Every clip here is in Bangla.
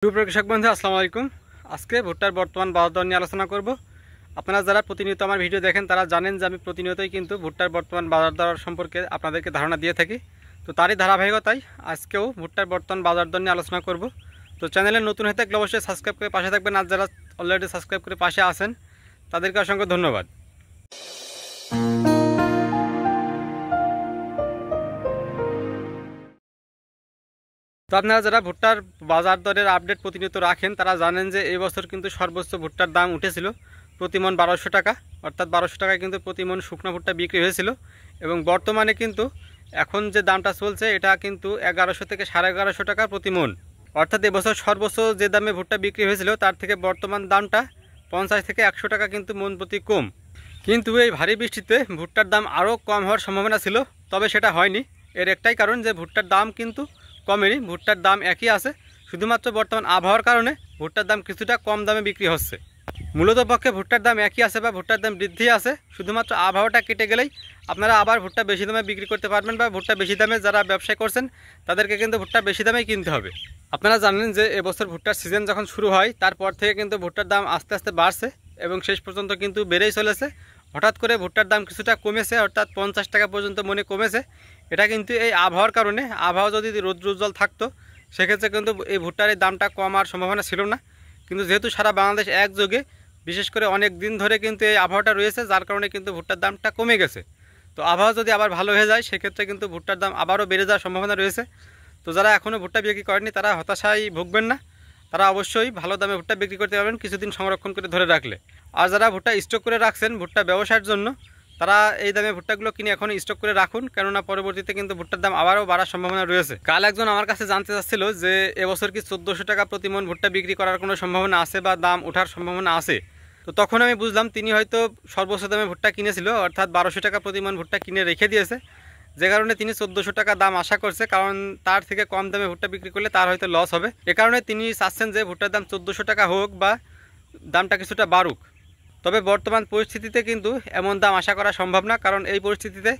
সুপ্রিয় কৃষক বন্ধু আসসালামু আলাইকুম। আজকে ভুট্টার বর্তমান বাজার দর নিয়ে আলোচনা করব। আপনারা যারা প্রতিনিয়ত আমার ভিডিও দেখেন তারা জানেন যে আমি প্রতিনিয়তই কিন্তু ভুট্টার বর্তমান বাজার দর সম্পর্কে আপনাদেরকে ধারণা দিয়ে থাকি। তো তারই ধারাবাহিকতায় আজকেও ভুট্টার বর্তমান বাজার দর নিয়ে আলোচনা করব। তো চ্যানেলে নতুন হয়ে থাকলে অবশ্যই সাবস্ক্রাইব করে পাশে থাকবেন, আর যারা অলরেডি সাবস্ক্রাইব করে পাশে আছেন তাদেরকে অসংখ্য ধন্যবাদ। তো আপনারা যারা ভুট্টার বাজার দরের আপডেট প্রতিনিয়ত রাখেন তারা জানেন যে এই বছর কিন্তু সর্বোচ্চ ভুট্টার দাম উঠেছিল প্রতিমন 1200 টাকা, অর্থাৎ 1200 টাকায় কিন্তু প্রতিমন শুকনো ভুট্টা বিক্রি হয়েছিল। এবং বর্তমানে কিন্তু এখন যে দামটা চলছে এটা কিন্তু 1100 থেকে 1150 টাকা প্রতিমন, অর্থাৎ এবছর সর্বোচ্চ যে দামে ভুট্টা বিক্রি হয়েছিল তার থেকে বর্তমান দামটা 50 থেকে 100 টাকা কিন্তু মন প্রতি কম। কিন্তু এই ভারী বৃষ্টিতে ভুট্টার দাম আরও কম হওয়ার সম্ভাবনা ছিল, তবে সেটা হয়নি। এর একটাই কারণ যে ভুট্টার দাম কিন্তু কমেনি, ভুট্টার দাম একই আছে, শুধুমাত্র বর্তমান আবহাওয়ার কারণে ভুট্টার দাম কিছুটা কম দামে বিক্রি হচ্ছে। মূলত পক্ষে ভুট্টার দাম একই আছে বা ভুট্টার দাম বৃদ্ধি আছে, শুধুমাত্র আবহাওয়াটা কেটে গেলেই আপনারা আবার ভুট্টা বেশি দামে বিক্রি করতে পারবেন, বা ভুট্টা বেশি দামে যারা ব্যবসা করছেন তাদেরকে কিন্তু ভুট্টা বেশি দামেই কিনতে হবে। আপনারা জানেন যে এবছর ভুট্টার সিজন যখন শুরু হয় তারপর থেকে কিন্তু ভুট্টার দাম আস্তে আস্তে বাড়ছে এবং শেষ পর্যন্ত কিন্তু বেড়েই চলেছে। হঠাৎ করে ভুট্টার দাম কিছুটা কমেছে, অর্থাৎ 50 টাকা পর্যন্ত মনে কমেছে। এটা কিন্তু এই আবহাওয়ার কারণে, আবহাওয়া যদি রৌদ্রোজ্জ্বল থাকতো সেক্ষেত্রে কিন্তু এই ভুট্টার এই দামটা কমার সম্ভাবনা ছিল না। কিন্তু যেহেতু সারা বাংলাদেশ একযোগে বিশেষ করে অনেক দিন ধরে কিন্তু এই আবহাওয়াটা রয়েছে, যার কারণে কিন্তু ভুট্টার দামটা কমে গেছে। তো আবহাওয়া যদি আবার ভালো হয়ে যায় সেক্ষেত্রে কিন্তু ভুট্টার দাম আবারও বেড়ে যাওয়ার সম্ভাবনা রয়েছে। তো যারা এখনও ভুট্টা বিক্রি করেনি তারা হতাশায় ভুগবেন না, তারা অবশ্যই ভালো দামে ভুট্টা বিক্রি করতে পারবেন কিছুদিন সংরক্ষণ করে ধরে রাখলে। আর যারা ভুট্টা স্টক করে রাখছেন ভুট্টা ব্যবসার জন্য, তারা এই দামে ভুট্টাগুলো কিনে এখন স্টক করে রাখুন, কেননা পরবর্তীতে কিন্তু ভুট্টার দাম আবারও বাড়ার সম্ভাবনা রয়েছে। কাল একজন আমার কাছে জানতে চাচ্ছিল যে এবছর কি 1400 টাকা প্রতি মন ভুট্টা বিক্রি করার কোনো সম্ভাবনা আছে বা দাম ওঠার সম্ভাবনা আছে। তো তখন আমি বুঝলাম তিনি হয়তো সর্বোচ্চ দামে ভুট্টা কিনেছিল, অর্থাৎ 1200 টাকা প্রতি মন ভুট্টা কিনে রেখে দিয়েছে, যে কারণে তিনি 1400 টাকা দাম আশা করছে, কারণ তার থেকে কম দামে ভুট্টা বিক্রি করলে তার হয়তো লস হবে। এ কারণে তিনি চাচ্ছেন যে ভুট্টার দাম 1400 টাকা হোক বা দামটা কিছুটা বাড়ুক। তবে বর্তমান পরিস্থিতিতে কিন্তু এমন দাম আশা করা সম্ভব না, কারণ এই পরিস্থিতিতে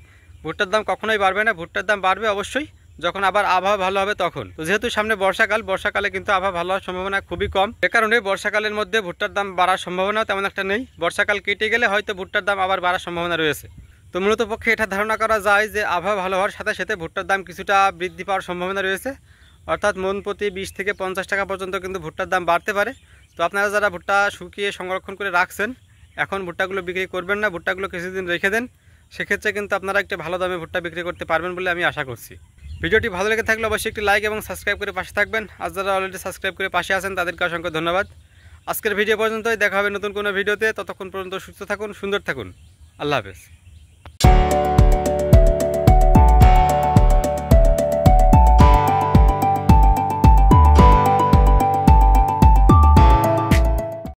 ভুট্টার দাম কখনোই বাড়বে না। ভুট্টার দাম বাড়বে অবশ্যই যখন আবার আবহাওয়া ভালো হবে তখন। তো যেহেতু সামনে বর্ষাকাল, বর্ষাকালে কিন্তু আবহাওয়া ভালো হওয়ার সম্ভাবনা খুবই কম, এ কারণে বর্ষাকালের মধ্যে ভুট্টার দাম বাড়ার সম্ভাবনা তেমন একটা নেই। বর্ষাকাল কেটে গেলে হয়তো ভুট্টার দাম আবার বাড়ার সম্ভাবনা রয়েছে। তো মূলত পক্ষে এটা ধারণা করা যায় যে আবহাওয়া ভালো হওয়ার সাথে সাথে ভুট্টার দাম কিছুটা বৃদ্ধি পাওয়ার সম্ভাবনা রয়েছে, অর্থাৎ মন প্রতি 20 থেকে 50 টাকা পর্যন্ত কিন্তু ভুট্টার দাম বাড়তে পারে। তো আপনারা যারা ভুট্টা শুকিয়ে সংরক্ষণ করে রাখছেন এখন ভুট্টাগুলো বিক্রি করবেন না, ভুট্টাগুলো কিছুদিন রেখে দেন, সেক্ষেত্রে কিন্তু আপনারা একটি ভালো দামে ভুট্টা বিক্রি করতে পারবেন বলে আমি আশা করছি। ভিডিওটি ভালো লেগে থাকলে অবশ্যই একটি লাইক এবং সাবস্ক্রাইব করে পাশে থাকবেন, আর যারা অলরেডি সাবস্ক্রাইব করে পাশে আছেন তাদেরকে অসংখ্য ধন্যবাদ। আজকের ভিডিও পর্যন্তই, দেখা হবে নতুন কোনো ভিডিওতে। ততক্ষণ পর্যন্ত সুস্থ থাকুন, সুন্দর থাকুন। আল্লাহ হাফেজ।